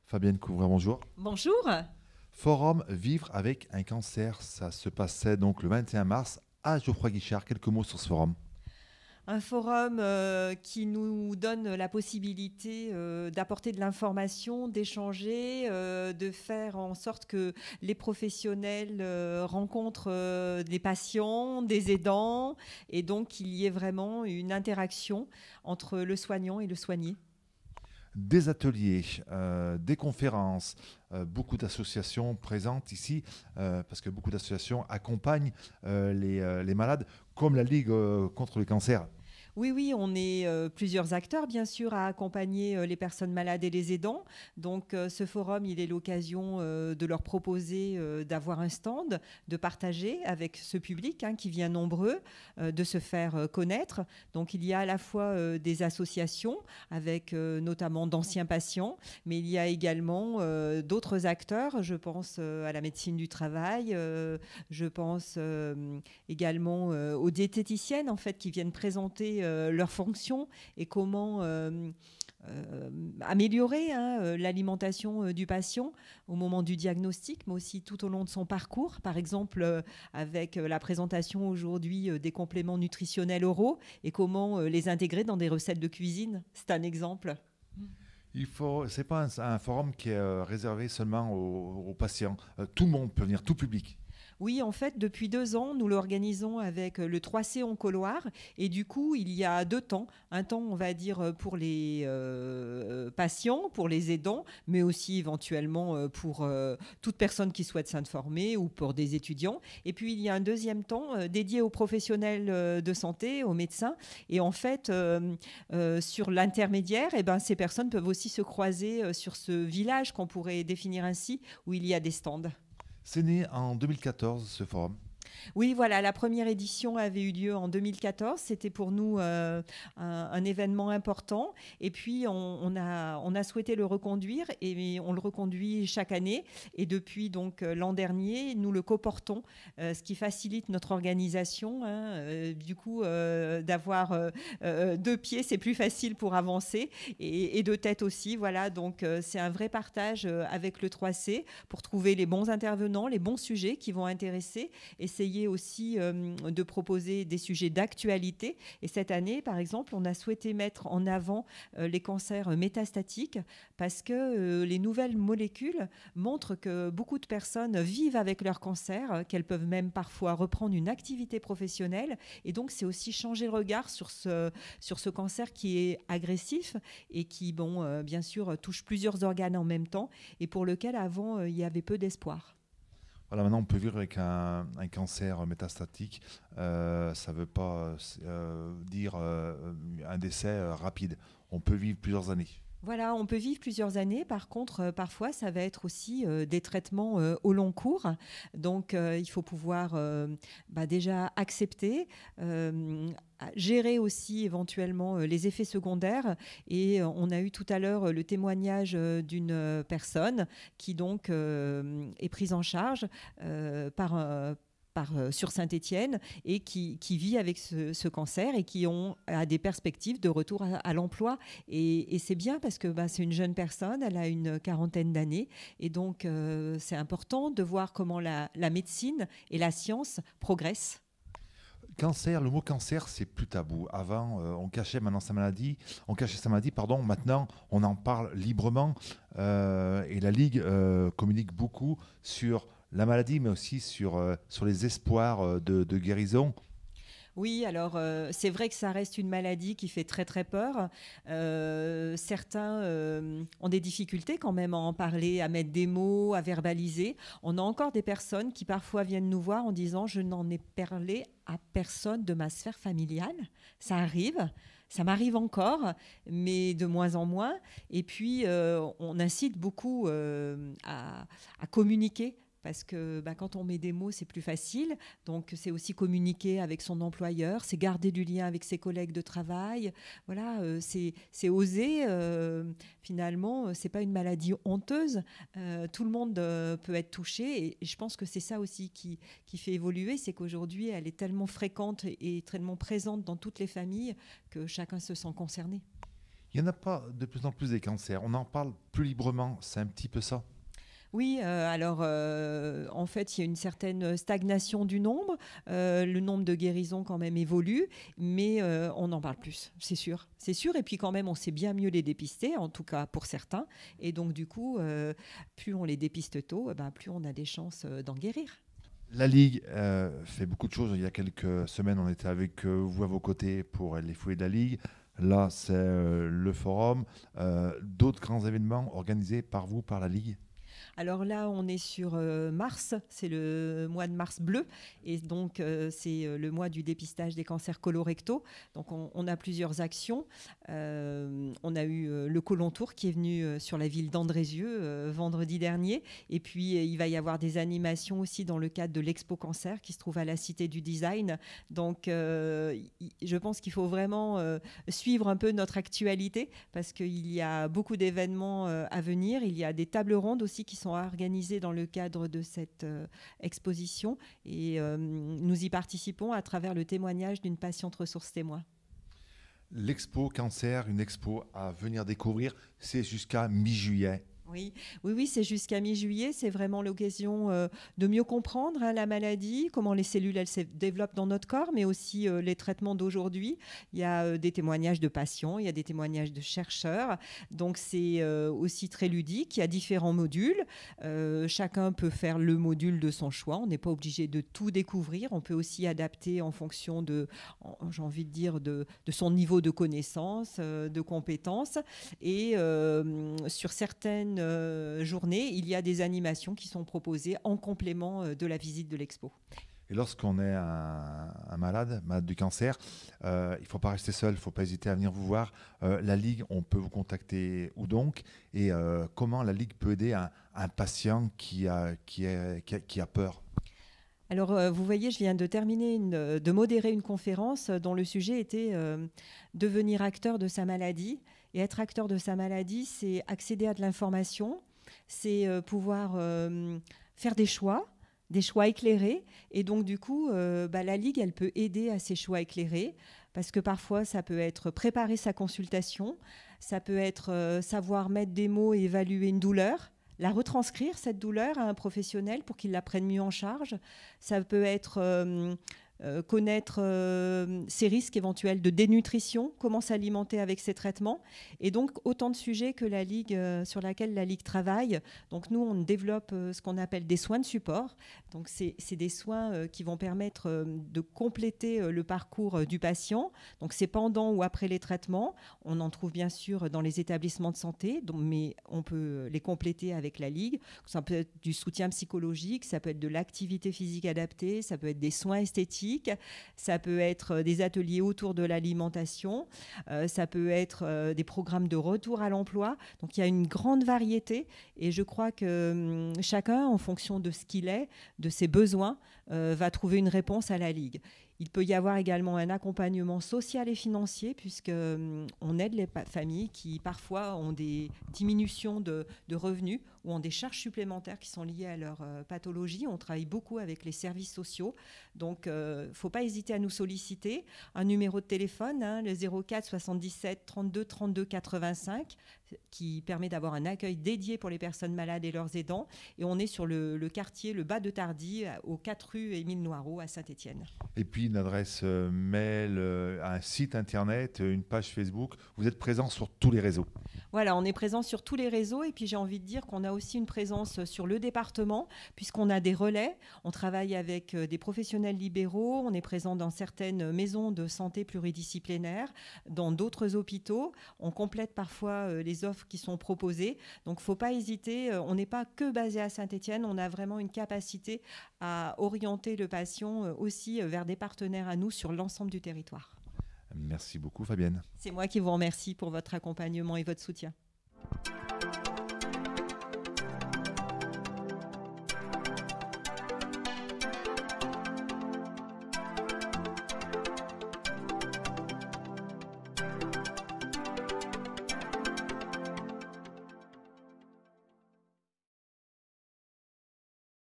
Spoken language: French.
Fabienne Couvray, bonjour. Bonjour. Forum Vivre avec un cancer, ça se passait donc le 21 mars à Geoffroy Guichard. Quelques mots sur ce forum. Un forum qui nous donne la possibilité d'apporter de l'information, d'échanger, de faire en sorte que les professionnels rencontrent des patients, des aidants, et donc qu'il y ait vraiment une interaction entre le soignant et le soigné. Des ateliers, des conférences, beaucoup d'associations présentes ici, parce que beaucoup d'associations accompagnent les malades, comme la Ligue contre le cancer. Oui, oui, on est plusieurs acteurs, bien sûr, à accompagner les personnes malades et les aidants. Donc, ce forum, il est l'occasion de leur proposer d'avoir un stand, de partager avec ce public qui vient nombreux, de se faire connaître. Donc, il y a à la fois des associations avec notamment d'anciens patients, mais il y a également d'autres acteurs. Je pense à la médecine du travail, je pense également aux diététiciennes, en fait, qui viennent présenter leurs fonctions et comment améliorer l'alimentation du patient au moment du diagnostic, mais aussi tout au long de son parcours. Par exemple, avec la présentation aujourd'hui des compléments nutritionnels oraux et comment les intégrer dans des recettes de cuisine. C'est un exemple. C'est pas un forum qui est réservé seulement aux patients. Tout le monde peut venir, tout public. Oui, en fait, depuis 2 ans, nous l'organisons avec le 3C Oncoloire. Et du coup, il y a 2 temps. Un temps, on va dire, pour les patients, pour les aidants, mais aussi éventuellement pour toute personne qui souhaite s'informer ou pour des étudiants. Et puis, il y a un deuxième temps dédié aux professionnels de santé, aux médecins. Et en fait, sur l'intermédiaire, eh ben, ces personnes peuvent aussi se croiser sur ce village qu'on pourrait définir ainsi, où il y a des stands. C'est né en 2014, ce forum. Oui, voilà, la première édition avait eu lieu en 2014. C'était pour nous un événement important. Et puis, on a souhaité le reconduire et on le reconduit chaque année. Et depuis donc l'an dernier, nous le coportons, ce qui facilite notre organisation. Du coup, d'avoir 2 pieds, c'est plus facile pour avancer et 2 têtes aussi. Voilà, donc c'est un vrai partage avec le 3C pour trouver les bons intervenants, les bons sujets qui vont intéresser, essayer aussi de proposer des sujets d'actualité. Et cette année, par exemple, on a souhaité mettre en avant les cancers métastatiques parce que les nouvelles molécules montrent que beaucoup de personnes vivent avec leur cancer, qu'elles peuvent même parfois reprendre une activité professionnelle. Et donc, c'est aussi changer le regard sur ce cancer qui est agressif et qui, bon, bien sûr, touche plusieurs organes en même temps et pour lequel avant, il y avait peu d'espoir. Voilà, maintenant on peut vivre avec un cancer métastatique. Ça ne veut pas dire un décès rapide. On peut vivre plusieurs années. Voilà, on peut vivre plusieurs années. Par contre, parfois, ça va être aussi des traitements au long cours. Donc, il faut pouvoir déjà accepter, gérer aussi éventuellement les effets secondaires. Et on a eu tout à l'heure le témoignage d'une personne qui donc est prise en charge sur Saint-Étienne et qui vit avec ce cancer et qui a des perspectives de retour à l'emploi. Et c'est bien parce que c'est une jeune personne, elle a une quarantaine d'années. Et donc, c'est important de voir comment la médecine et la science progressent. Cancer, le mot cancer, c'est plus tabou. Avant, on cachait maintenant sa maladie, on cachait sa maladie, pardon. Maintenant, on en parle librement et la Ligue communique beaucoup sur la maladie, mais aussi sur les espoirs de guérison. Oui, alors c'est vrai que ça reste une maladie qui fait très très peur. Certains ont des difficultés quand même à en parler, à mettre des mots, à verbaliser. On a encore des personnes qui parfois viennent nous voir en disant je n'en ai parlé à personne de ma sphère familiale. Ça arrive. Ça m'arrive encore, mais de moins en moins. Et puis, on incite beaucoup à communiquer parce que quand on met des mots, c'est plus facile. Donc, c'est aussi communiquer avec son employeur, c'est garder du lien avec ses collègues de travail. Voilà, c'est oser. Finalement, c'est pas une maladie honteuse. Tout le monde peut être touché. Et je pense que c'est ça aussi qui fait évoluer, c'est qu'aujourd'hui, elle est tellement fréquente et tellement présente dans toutes les familles que chacun se sent concerné. Il n'y en a pas de plus en plus des cancers. On en parle plus librement. C'est un petit peu ça. Oui, alors en fait, il y a une certaine stagnation du nombre. Le nombre de guérisons quand même évolue, mais on en parle plus, c'est sûr. C'est sûr, et puis quand même, on sait bien mieux les dépister, en tout cas pour certains. Et donc du coup, plus on les dépiste tôt, plus on a des chances d'en guérir. La Ligue fait beaucoup de choses. Il y a quelques semaines, on était avec vous à vos côtés pour les fouilles de la Ligue. Là, c'est le forum. D'autres grands événements organisés par vous, par la Ligue. Alors là, on est sur mars, c'est le mois de mars bleu, et donc c'est le mois du dépistage des cancers colorectaux. Donc on a plusieurs actions. On a eu le Colon Tour qui est venu sur la ville d'Andrézieux vendredi dernier, et puis il va y avoir des animations aussi dans le cadre de l'Expo Cancer qui se trouve à la Cité du Design. Donc je pense qu'il faut vraiment suivre un peu notre actualité parce qu'il y a beaucoup d'événements à venir. Il y a des tables rondes aussi qui sont organisées dans le cadre de cette exposition et nous y participons à travers le témoignage d'une patiente ressource témoin. L'expo Cancer, une expo à venir découvrir, c'est jusqu'à mi-juillet. Oui, oui, oui, c'est jusqu'à mi-juillet. C'est vraiment l'occasion de mieux comprendre la maladie, comment les cellules elles se développent dans notre corps, mais aussi les traitements d'aujourd'hui. Il y a des témoignages de patients, il y a des témoignages de chercheurs. Donc c'est aussi très ludique. Il y a différents modules. Chacun peut faire le module de son choix. On n'est pas obligé de tout découvrir. On peut aussi adapter en fonction de, j'ai envie de dire, de son niveau de connaissance, de compétences. Et sur certaines journée, il y a des animations qui sont proposées en complément de la visite de l'expo. Et lorsqu'on est un malade du cancer, il ne faut pas rester seul, il ne faut pas hésiter à venir vous voir. La Ligue, on peut vous contacter où donc? Et comment la Ligue peut aider un patient qui a peur? Alors, vous voyez, je viens de terminer, de modérer une conférence dont le sujet était devenir acteur de sa maladie. Et être acteur de sa maladie, c'est accéder à de l'information, c'est pouvoir faire des choix éclairés. Et donc, du coup, la Ligue, elle peut aider à ces choix éclairés parce que parfois, ça peut être préparer sa consultation, ça peut être savoir mettre des mots et évaluer une douleur, la retranscrire, cette douleur, à un professionnel pour qu'il la prenne mieux en charge. Ça peut être connaître ces risques éventuels de dénutrition, comment s'alimenter avec ces traitements. Et donc, autant de sujets que la Ligue, sur laquelle la Ligue travaille. Donc, nous, on développe ce qu'on appelle des soins de support. Donc, c'est des soins qui vont permettre de compléter le parcours du patient. Donc, c'est pendant ou après les traitements. On en trouve bien sûr dans les établissements de santé, mais on peut les compléter avec la Ligue. Ça peut être du soutien psychologique, ça peut être de l'activité physique adaptée, ça peut être des soins esthétiques, ça peut être des ateliers autour de l'alimentation, ça peut être des programmes de retour à l'emploi. Donc il y a une grande variété et je crois que chacun, en fonction de ce qu'il est, de ses besoins, va trouver une réponse à la Ligue. Il peut y avoir également un accompagnement social et financier puisque on aide les familles qui parfois ont des diminutions de revenus ou ont des charges supplémentaires qui sont liées à leur pathologie. On travaille beaucoup avec les services sociaux. Donc, il ne faut pas hésiter à nous solliciter. Un numéro de téléphone, le 04 77 32 32 85, qui permet d'avoir un accueil dédié pour les personnes malades et leurs aidants. Et on est sur le quartier, le bas de Tardy, aux 4 rue Émile Noireau à Saint-Étienne. Et puis une adresse mail, un site internet, une page Facebook. Vous êtes présent sur tous les réseaux. Voilà, on est présent sur tous les réseaux et puis j'ai envie de dire qu'on a aussi une présence sur le département puisqu'on a des relais. On travaille avec des professionnels libéraux, on est présent dans certaines maisons de santé pluridisciplinaires, dans d'autres hôpitaux. On complète parfois les offres qui sont proposées. Donc, il ne faut pas hésiter. On n'est pas que basé à Saint-Étienne. On a vraiment une capacité à orienter le patient aussi vers des partenaires à nous sur l'ensemble du territoire. Merci beaucoup, Fabienne. C'est moi qui vous remercie pour votre accompagnement et votre soutien.